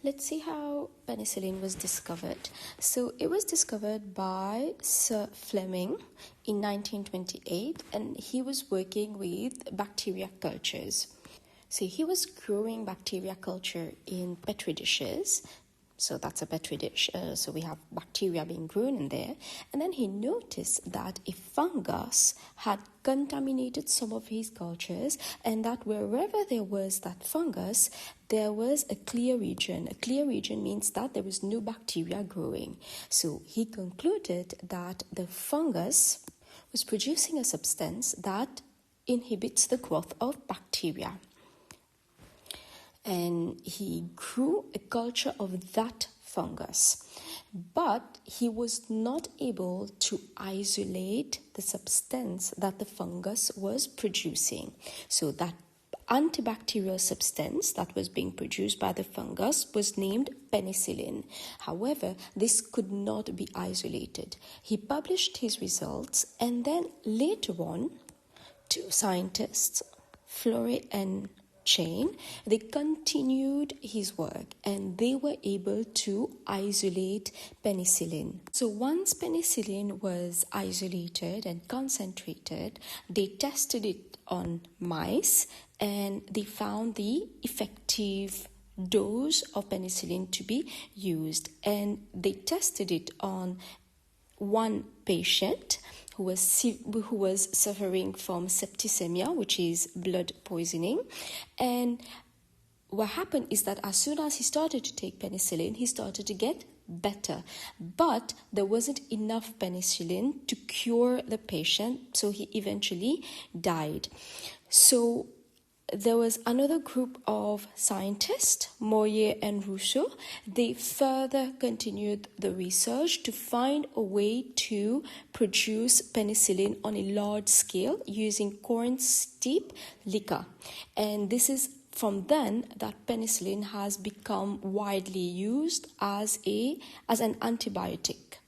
Let's see how penicillin was discovered. So it was discovered by Sir Fleming in 1928, and he was working with bacteria cultures. So he was growing bacteria culture in petri dishes. So that's a petri dish. So we have bacteria being grown in there. And then he noticed that a fungus had contaminated some of his cultures, and that wherever there was that fungus, there was a clear region. A clear region means that there was no bacteria growing. So he concluded that the fungus was producing a substance that inhibits the growth of bacteria. And he grew a culture of that fungus, but he was not able to isolate the substance that the fungus was producing. So that antibacterial substance that was being produced by the fungus was named penicillin. However, this could not be isolated. He published his results, and then later on, two scientists, Flore and Chain, they continued his work, and they were able to isolate penicillin. So once penicillin was isolated and concentrated, they tested it on mice, and they found the effective dose of penicillin to be used, and they tested it on one patient who was suffering from septicemia, which is blood poisoning. And what happened is that as soon as he started to take penicillin, he started to get better. But there wasn't enough penicillin to cure the patient, so he eventually died. So there was another group of scientists, Moyer and Rousseau. They further continued the research to find a way to produce penicillin on a large scale using corn steep liquor. And this is from then that penicillin has become widely used as an antibiotic.